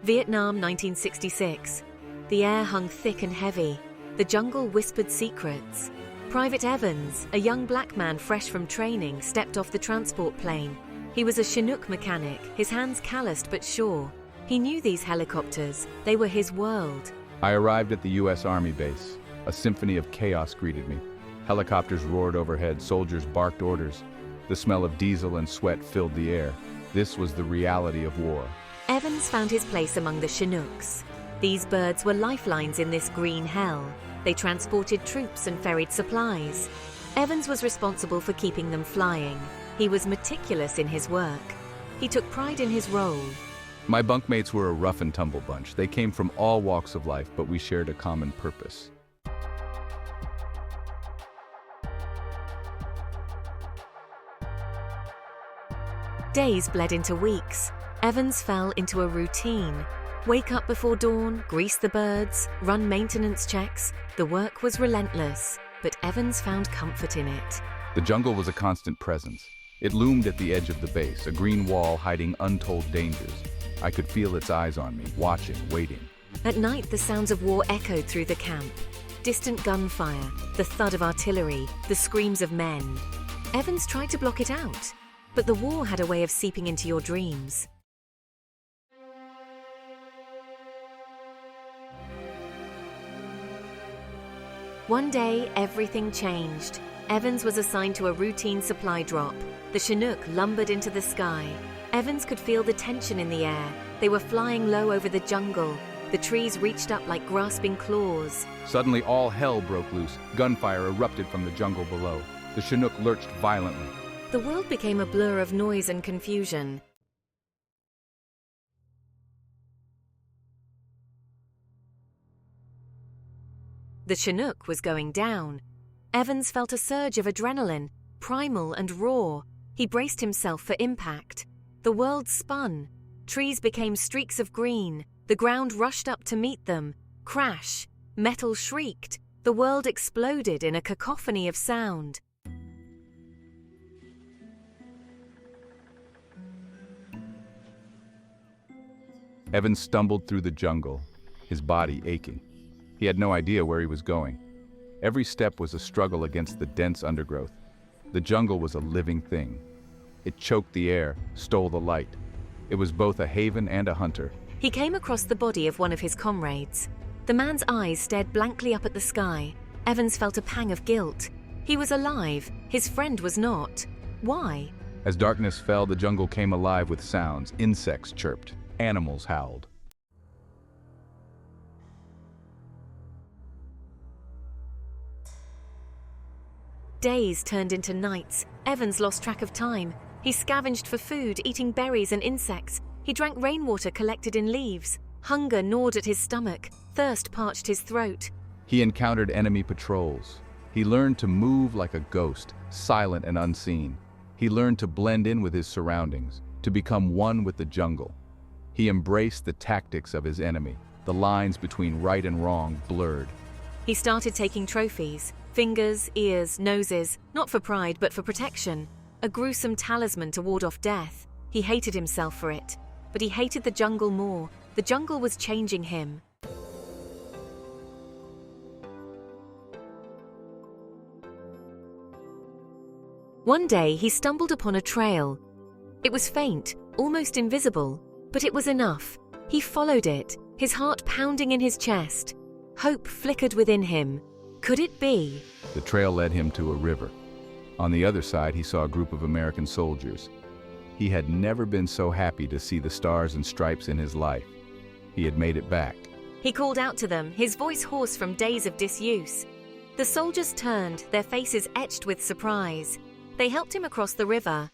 Vietnam, 1966. The air hung thick and heavy. The jungle whispered secrets. Private Evans, a young black man fresh from training, stepped off the transport plane. He was a Chinook mechanic, his hands calloused but sure. He knew these helicopters. They were his world. I arrived at the U.S. Army base. A symphony of chaos greeted me. Helicopters roared overhead, soldiers barked orders. The smell of diesel and sweat filled the air. This was the reality of war. Evans found his place among the Chinooks. These birds were lifelines in this green hell. They transported troops and ferried supplies. Evans was responsible for keeping them flying. He was meticulous in his work. He took pride in his role. My bunkmates were a rough and tumble bunch. They came from all walks of life, but we shared a common purpose. Days bled into weeks. Evans fell into a routine. Wake up before dawn, grease the birds, run maintenance checks. The work was relentless, but Evans found comfort in it. The jungle was a constant presence. It loomed at the edge of the base, a green wall hiding untold dangers. I could feel its eyes on me, watching, waiting. At night, the sounds of war echoed through the camp. Distant gunfire, the thud of artillery, the screams of men. Evans tried to block it out, but the war had a way of seeping into your dreams. One day, everything changed. Evans was assigned to a routine supply drop. The Chinook lumbered into the sky. Evans could feel the tension in the air. They were flying low over the jungle. The trees reached up like grasping claws. Suddenly, all hell broke loose. Gunfire erupted from the jungle below. The Chinook lurched violently. The world became a blur of noise and confusion. The Chinook was going down. Evans felt a surge of adrenaline, primal and raw. He braced himself for impact. The world spun. Trees became streaks of green. The ground rushed up to meet them. Crash. Metal shrieked. The world exploded in a cacophony of sound. Evans stumbled through the jungle, his body aching. He had no idea where he was going. Every step was a struggle against the dense undergrowth. The jungle was a living thing. It choked the air, stole the light. It was both a haven and a hunter. He came across the body of one of his comrades. The man's eyes stared blankly up at the sky. Evans felt a pang of guilt. He was alive. His friend was not. Why? As darkness fell, the jungle came alive with sounds. Insects chirped. Animals howled. Days turned into nights. Evans lost track of time. He scavenged for food, eating berries and insects. He drank rainwater collected in leaves. Hunger gnawed at his stomach. Thirst parched his throat. He encountered enemy patrols. He learned to move like a ghost, silent and unseen. He learned to blend in with his surroundings, to become one with the jungle. He embraced the tactics of his enemy. The lines between right and wrong blurred. He started taking trophies. Fingers, ears, noses, not for pride but for protection. A gruesome talisman to ward off death. He hated himself for it. But he hated the jungle more. The jungle was changing him. One day he stumbled upon a trail. It was faint, almost invisible, but it was enough. He followed it, his heart pounding in his chest. Hope flickered within him. Could it be? The trail led him to a river. On the other side, he saw a group of American soldiers. He had never been so happy to see the stars and stripes in his life. He had made it back. He called out to them, his voice hoarse from days of disuse. The soldiers turned, their faces etched with surprise. They helped him across the river.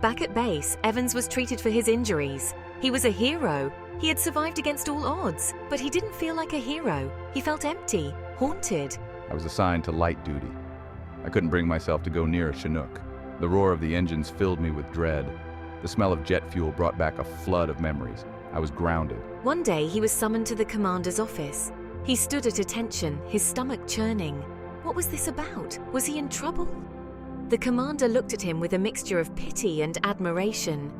Back at base, Evans was treated for his injuries. He was a hero. He had survived against all odds, but he didn't feel like a hero. He felt empty, haunted. I was assigned to light duty. I couldn't bring myself to go near a Chinook. The roar of the engines filled me with dread. The smell of jet fuel brought back a flood of memories. I was grounded. One day, he was summoned to the commander's office. He stood at attention, his stomach churning. What was this about? Was he in trouble? The commander looked at him with a mixture of pity and admiration.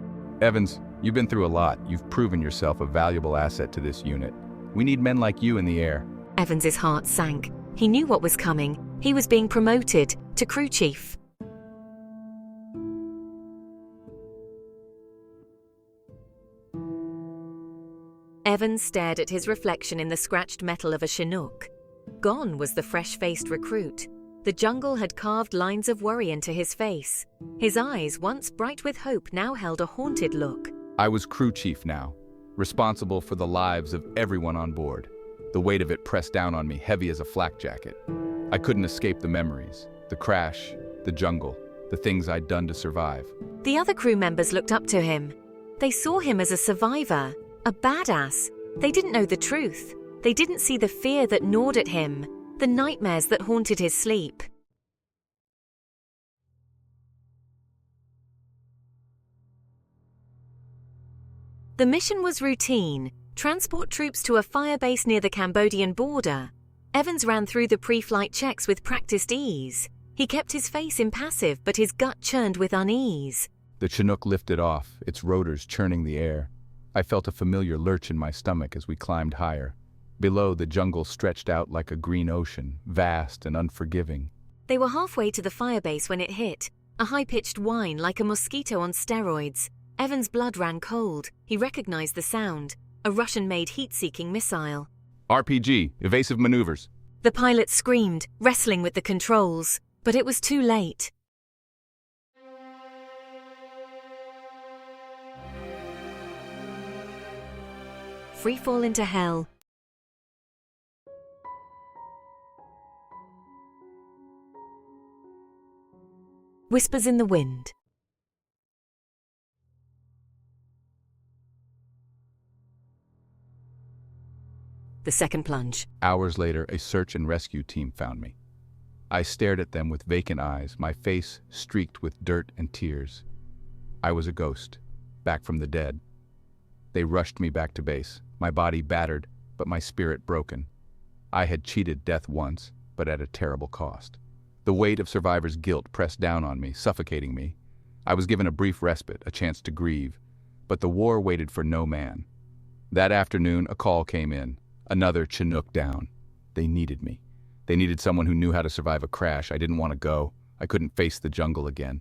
Evans, you've been through a lot. You've proven yourself a valuable asset to this unit. We need men like you in the air. Evans's heart sank. He knew what was coming. He was being promoted to crew chief. Evans stared at his reflection in the scratched metal of a Chinook. Gone was the fresh-faced recruit. The jungle had carved lines of worry into his face. His eyes, once bright with hope, now held a haunted look. I was crew chief now, responsible for the lives of everyone on board. The weight of it pressed down on me, heavy as a flak jacket. I couldn't escape the memories, the crash, the jungle, the things I'd done to survive. The other crew members looked up to him. They saw him as a survivor, a badass. They didn't know the truth. They didn't see the fear that gnawed at him, the nightmares that haunted his sleep. The mission was routine: transport troops to a fire base near the Cambodian border. Evans ran through the pre-flight checks with practiced ease. He kept his face impassive, but his gut churned with unease. The Chinook lifted off, its rotors churning the air. I felt a familiar lurch in my stomach as we climbed higher. Below, the jungle stretched out like a green ocean, vast and unforgiving. They were halfway to the firebase when it hit, a high-pitched whine like a mosquito on steroids. Evans' blood ran cold. He recognized the sound, a Russian-made heat-seeking missile. RPG, evasive maneuvers. The pilot screamed, wrestling with the controls, but it was too late. Free fall into hell. Whispers in the wind. The second plunge. Hours later, a search and rescue team found me. I stared at them with vacant eyes, my face streaked with dirt and tears. I was a ghost, back from the dead. They rushed me back to base, my body battered, but my spirit broken. I had cheated death once, but at a terrible cost. The weight of survivor's guilt pressed down on me, suffocating me. I was given a brief respite, a chance to grieve, but the war waited for no man. That afternoon, a call came in. Another Chinook down. They needed me. They needed someone who knew how to survive a crash. I didn't want to go. I couldn't face the jungle again.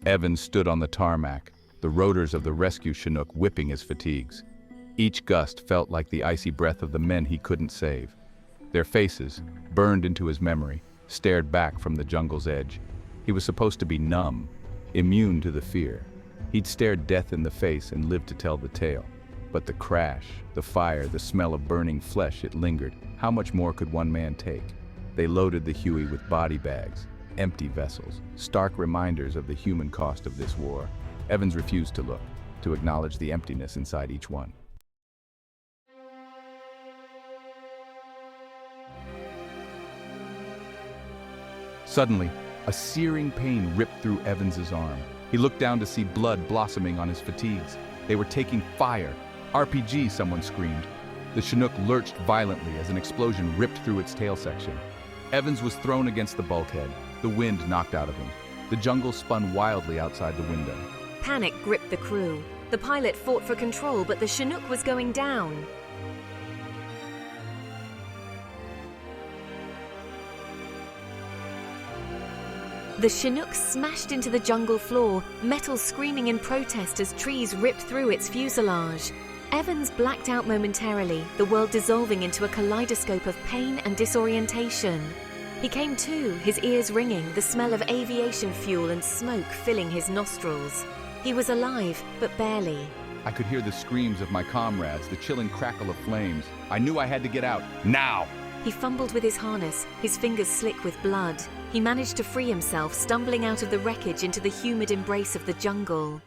Evans stood on the tarmac, the rotors of the rescue Chinook whipping his fatigues. Each gust felt like the icy breath of the men he couldn't save. Their faces, burned into his memory, stared back from the jungle's edge. He was supposed to be numb, immune to the fear. He'd stared death in the face and lived to tell the tale. But the crash, the fire, the smell of burning flesh, it lingered. How much more could one man take? They loaded the Huey with body bags, empty vessels, stark reminders of the human cost of this war. Evans refused to look, to acknowledge the emptiness inside each one. Suddenly, a searing pain ripped through Evans's arm. He looked down to see blood blossoming on his fatigues. They were taking fire. RPG, someone screamed. The Chinook lurched violently as an explosion ripped through its tail section. Evans was thrown against the bulkhead. The wind knocked out of him. The jungle spun wildly outside the window. Panic gripped the crew. The pilot fought for control, but the Chinook was going down. The Chinook smashed into the jungle floor, metal screaming in protest as trees ripped through its fuselage. Evans blacked out momentarily, the world dissolving into a kaleidoscope of pain and disorientation. He came to, his ears ringing, the smell of aviation fuel and smoke filling his nostrils. He was alive, but barely. I could hear the screams of my comrades, the chilling crackle of flames. I knew I had to get out, now! He fumbled with his harness, his fingers slick with blood. He managed to free himself, stumbling out of the wreckage into the humid embrace of the jungle.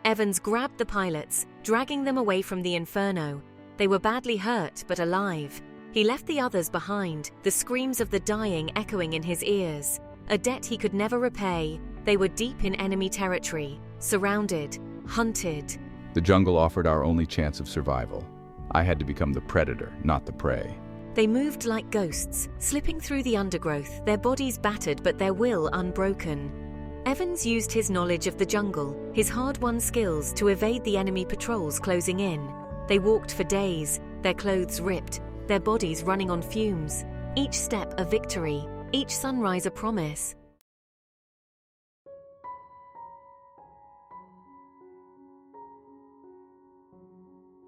Evans grabbed the pilots, dragging them away from the inferno. They were badly hurt, but alive. He left the others behind, the screams of the dying echoing in his ears. A debt he could never repay, They were deep in enemy territory, surrounded, hunted. The jungle offered our only chance of survival. I had to become the predator, not the prey. They moved like ghosts, slipping through the undergrowth, their bodies battered but their will unbroken. Evans used his knowledge of the jungle, his hard-won skills, to evade the enemy patrols closing in. They walked for days, their clothes ripped, their bodies running on fumes. Each step a victory, each sunrise a promise.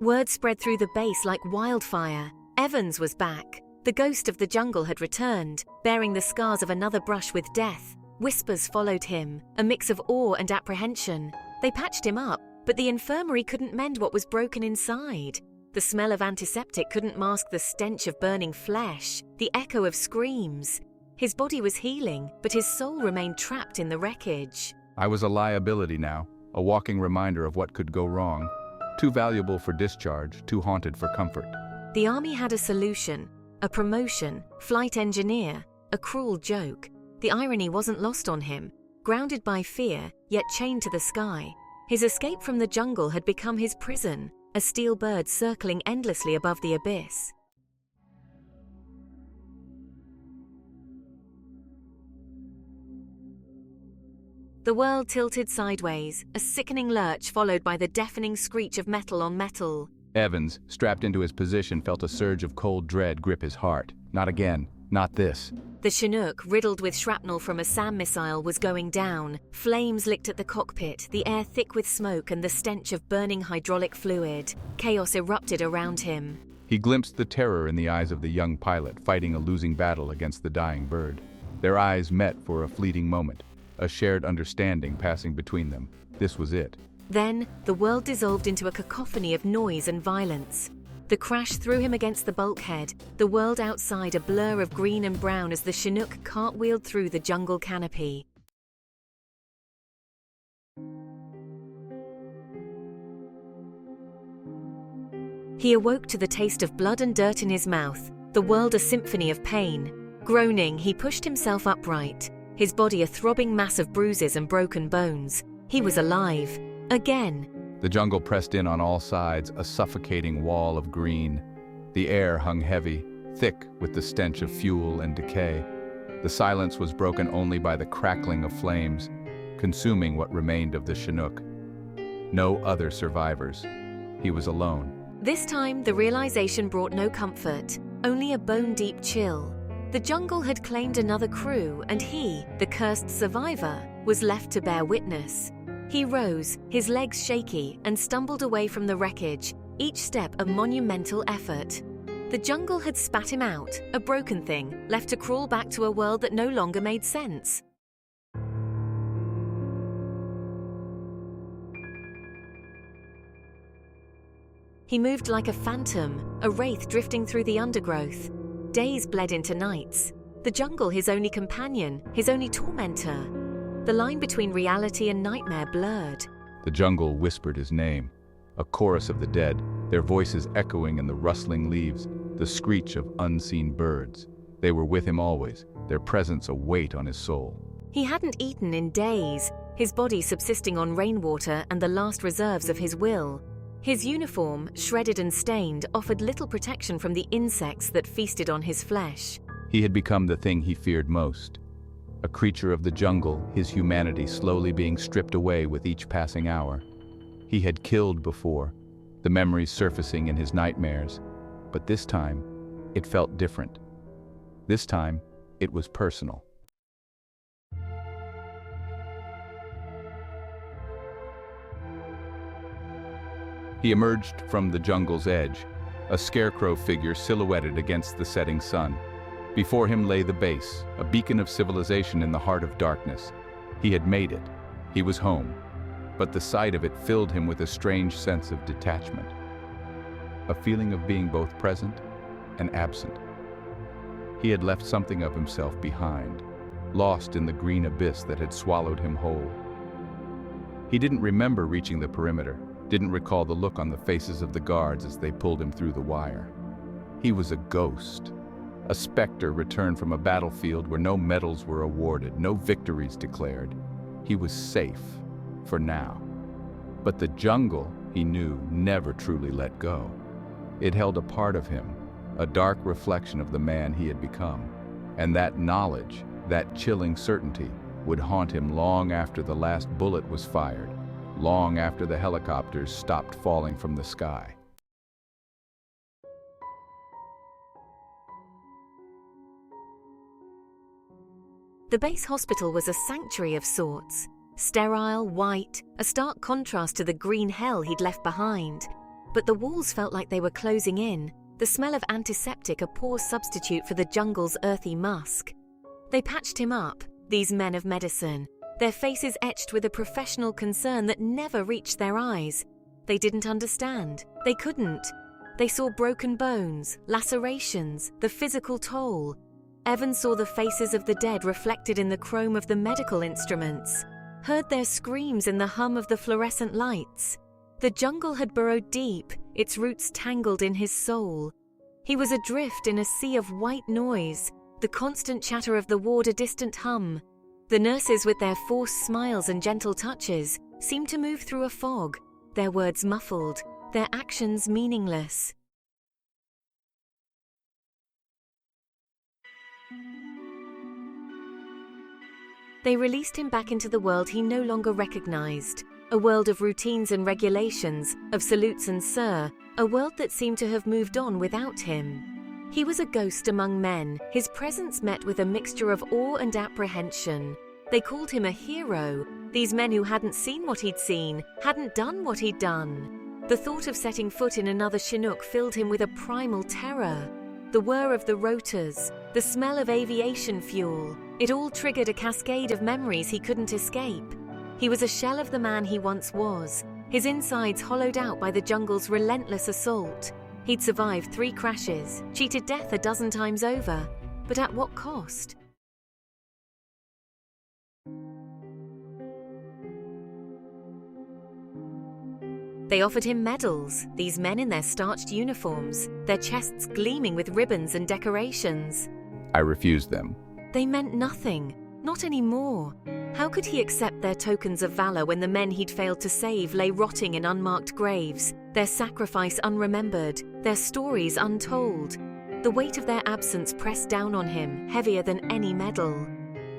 Word spread through the base like wildfire. Evans was back. The ghost of the jungle had returned, bearing the scars of another brush with death. Whispers followed him, a mix of awe and apprehension. They patched him up, but the infirmary couldn't mend what was broken inside. The smell of antiseptic couldn't mask the stench of burning flesh, the echo of screams. His body was healing, but his soul remained trapped in the wreckage. I was a liability now, a walking reminder of what could go wrong. Too valuable for discharge, too haunted for comfort. The army had a solution, a promotion, flight engineer, a cruel joke. The irony wasn't lost on him. Grounded by fear, yet chained to the sky, his escape from the jungle had become his prison, a steel bird circling endlessly above the abyss. The world tilted sideways, a sickening lurch followed by the deafening screech of metal on metal. Evans, strapped into his position, felt a surge of cold dread grip his heart. Not again. Not this. The Chinook, riddled with shrapnel from a SAM missile, was going down. Flames licked at the cockpit, the air thick with smoke and the stench of burning hydraulic fluid. Chaos erupted around him. He glimpsed the terror in the eyes of the young pilot, fighting a losing battle against the dying bird. Their eyes met for a fleeting moment, a shared understanding passing between them. This was it. Then, the world dissolved into a cacophony of noise and violence. The crash threw him against the bulkhead, the world outside a blur of green and brown as the Chinook cartwheeled through the jungle canopy. He awoke to the taste of blood and dirt in his mouth, the world a symphony of pain. Groaning, he pushed himself upright, his body a throbbing mass of bruises and broken bones. He was alive. Again. The jungle pressed in on all sides, a suffocating wall of green. The air hung heavy, thick with the stench of fuel and decay. The silence was broken only by the crackling of flames, consuming what remained of the Chinook. No other survivors. He was alone. This time, the realization brought no comfort, only a bone-deep chill. The jungle had claimed another crew, and he, the cursed survivor, was left to bear witness. He rose, his legs shaky, and stumbled away from the wreckage, each step a monumental effort. The jungle had spat him out, a broken thing, left to crawl back to a world that no longer made sense. He moved like a phantom, a wraith drifting through the undergrowth. Days bled into nights. The jungle his only companion, his only tormentor. The line between reality and nightmare blurred. The jungle whispered his name, a chorus of the dead, their voices echoing in the rustling leaves, the screech of unseen birds. They were with him always, their presence a weight on his soul. He hadn't eaten in days, his body subsisting on rainwater and the last reserves of his will. His uniform, shredded and stained, offered little protection from the insects that feasted on his flesh. He had become the thing he feared most. A creature of the jungle, his humanity slowly being stripped away with each passing hour. He had killed before, the memories surfacing in his nightmares, but this time, it felt different. This time, it was personal. He emerged from the jungle's edge, a scarecrow figure silhouetted against the setting sun. Before him lay the base, a beacon of civilization in the heart of darkness. He had made it. He was home. But the sight of it filled him with a strange sense of detachment. A feeling of being both present and absent. He had left something of himself behind, lost in the green abyss that had swallowed him whole. He didn't remember reaching the perimeter, didn't recall the look on the faces of the guards as they pulled him through the wire. He was a ghost. A specter returned from a battlefield where no medals were awarded, no victories declared. He was safe, for now. But the jungle, he knew, never truly let go. It held a part of him, a dark reflection of the man he had become. And that knowledge, that chilling certainty, would haunt him long after the last bullet was fired, long after the helicopters stopped falling from the sky. The base hospital was a sanctuary of sorts. Sterile, white, a stark contrast to the green hell he'd left behind. But the walls felt like they were closing in, the smell of antiseptic a poor substitute for the jungle's earthy musk. They patched him up, these men of medicine, their faces etched with a professional concern that never reached their eyes. They didn't understand. They couldn't. They saw broken bones, lacerations, the physical toll. Evans saw the faces of the dead reflected in the chrome of the medical instruments, heard their screams in the hum of the fluorescent lights. The jungle had burrowed deep, its roots tangled in his soul. He was adrift in a sea of white noise, the constant chatter of the ward a distant hum. The nurses, with their forced smiles and gentle touches, seemed to move through a fog, their words muffled, their actions meaningless. They released him back into the world he no longer recognized, a world of routines and regulations, of salutes and sir, a world that seemed to have moved on without him. He was a ghost among men, his presence met with a mixture of awe and apprehension. They called him a hero, these men who hadn't seen what he'd seen, hadn't done what he'd done. The thought of setting foot in another Chinook filled him with a primal terror. The whir of the rotors, the smell of aviation fuel, it all triggered a cascade of memories he couldn't escape. He was a shell of the man he once was, his insides hollowed out by the jungle's relentless assault. He'd survived 3 crashes, cheated death a dozen times over, but at what cost? They offered him medals, these men in their starched uniforms, their chests gleaming with ribbons and decorations. I refused them. They meant nothing, not anymore. How could he accept their tokens of valor when the men he'd failed to save lay rotting in unmarked graves, their sacrifice unremembered, their stories untold? The weight of their absence pressed down on him, heavier than any medal.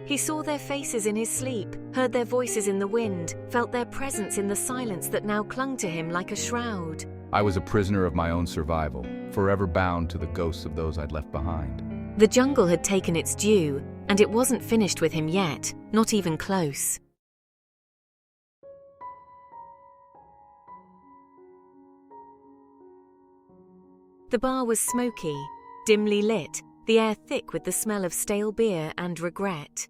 He saw their faces in his sleep, heard their voices in the wind, felt their presence in the silence that now clung to him like a shroud. I was a prisoner of my own survival, forever bound to the ghosts of those I'd left behind. The jungle had taken its due, and it wasn't finished with him yet, not even close. The bar was smoky, dimly lit, the air thick with the smell of stale beer and regret.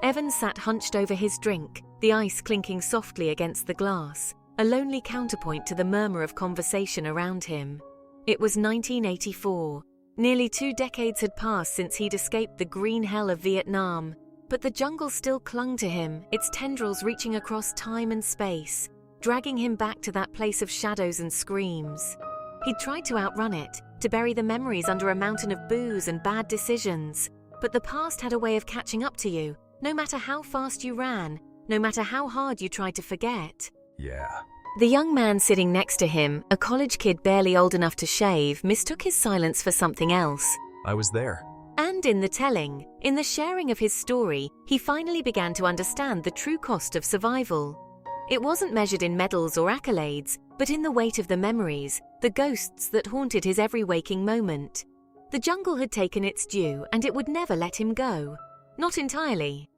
Evans sat hunched over his drink, the ice clinking softly against the glass, a lonely counterpoint to the murmur of conversation around him. It was 1984. Nearly 2 decades had passed since he'd escaped the green hell of Vietnam, but the jungle still clung to him, its tendrils reaching across time and space, dragging him back to that place of shadows and screams. He'd tried to outrun it, to bury the memories under a mountain of booze and bad decisions, but the past had a way of catching up to you, no matter how fast you ran, no matter how hard you tried to forget. Yeah. The young man sitting next to him, a college kid barely old enough to shave, mistook his silence for something else. I was there. And in the telling, in the sharing of his story, he finally began to understand the true cost of survival. It wasn't measured in medals or accolades, but in the weight of the memories, the ghosts that haunted his every waking moment. The jungle had taken its due, and it would never let him go. Not entirely.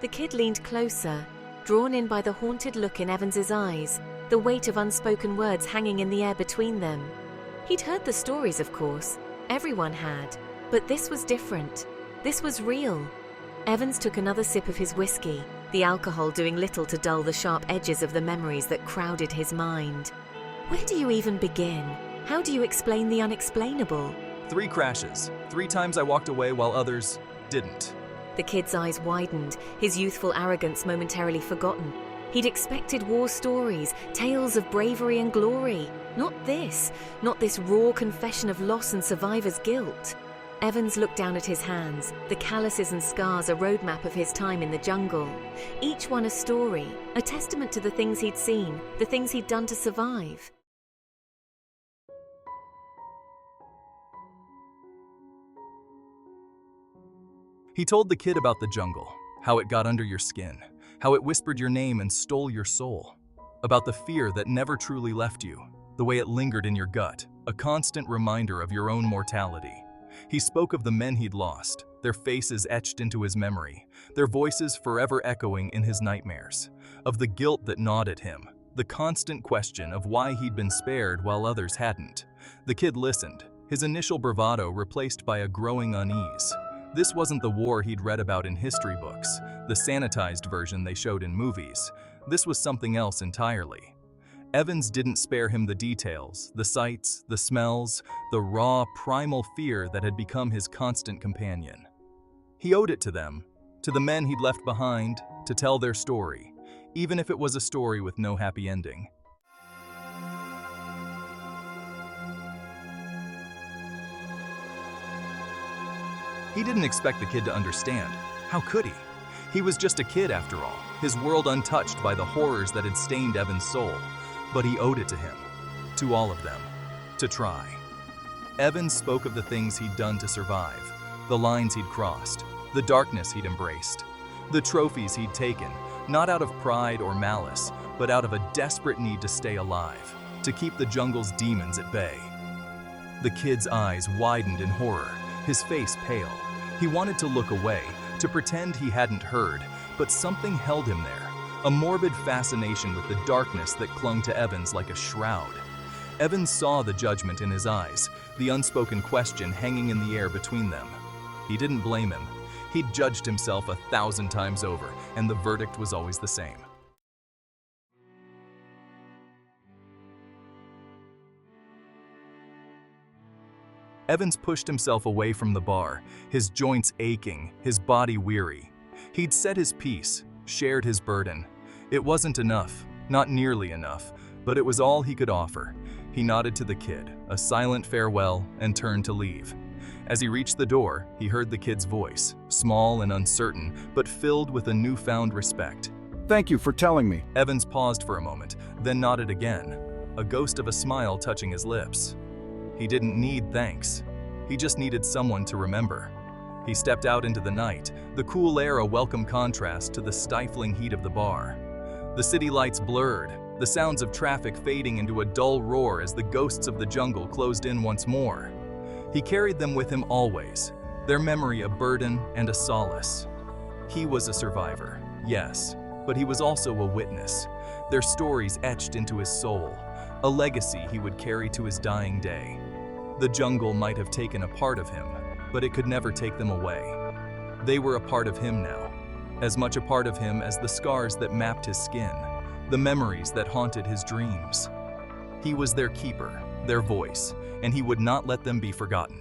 The kid leaned closer, drawn in by the haunted look in Evans's eyes, the weight of unspoken words hanging in the air between them. He'd heard the stories, of course. Everyone had. But this was different. This was real. Evans took another sip of his whiskey, the alcohol doing little to dull the sharp edges of the memories that crowded his mind. Where do you even begin? How do you explain the unexplainable? 3 crashes. 3 times I walked away while others didn't. The kid's eyes widened, his youthful arrogance momentarily forgotten. He'd expected war stories, tales of bravery and glory. Not this raw confession of loss and survivor's guilt. Evans looked down at his hands, the calluses and scars a roadmap of his time in the jungle. Each one a story, a testament to the things he'd seen, the things he'd done to survive. He told the kid about the jungle, how it got under your skin, how it whispered your name and stole your soul, about the fear that never truly left you, the way it lingered in your gut, a constant reminder of your own mortality. He spoke of the men he'd lost, their faces etched into his memory, their voices forever echoing in his nightmares, of the guilt that gnawed at him, the constant question of why he'd been spared while others hadn't. The kid listened, his initial bravado replaced by a growing unease. This wasn't the war he'd read about in history books, the sanitized version they showed in movies. This was something else entirely. Evans didn't spare him the details, the sights, the smells, the raw, primal fear that had become his constant companion. He owed it to them, to the men he'd left behind, to tell their story, even if it was a story with no happy ending. He didn't expect the kid to understand. How could he? He was just a kid after all, his world untouched by the horrors that had stained Evan's soul. But he owed it to him, to all of them, to try. Evans spoke of the things he'd done to survive, the lines he'd crossed, the darkness he'd embraced, the trophies he'd taken, not out of pride or malice, but out of a desperate need to stay alive, to keep the jungle's demons at bay. The kid's eyes widened in horror, his face pale. He wanted to look away, to pretend he hadn't heard, but something held him there. A morbid fascination with the darkness that clung to Evans like a shroud. Evans saw the judgment in his eyes, the unspoken question hanging in the air between them. He didn't blame him. He'd judged himself 1,000 times over, and the verdict was always the same. Evans pushed himself away from the bar, his joints aching, his body weary. He'd said his piece, shared his burden. It wasn't enough, not nearly enough, but it was all he could offer. He nodded to the kid, a silent farewell, and turned to leave. As he reached the door, he heard the kid's voice, small and uncertain, but filled with a newfound respect. Thank you for telling me. Evans paused for a moment, then nodded again, a ghost of a smile touching his lips. He didn't need thanks. He just needed someone to remember. He stepped out into the night, the cool air a welcome contrast to the stifling heat of the bar. The city lights blurred, the sounds of traffic fading into a dull roar as the ghosts of the jungle closed in once more. He carried them with him always, their memory a burden and a solace. He was a survivor, yes, but he was also a witness, their stories etched into his soul, a legacy he would carry to his dying day. The jungle might have taken a part of him, but it could never take them away. They were a part of him now, as much a part of him as the scars that mapped his skin, the memories that haunted his dreams. He was their keeper, their voice, and he would not let them be forgotten.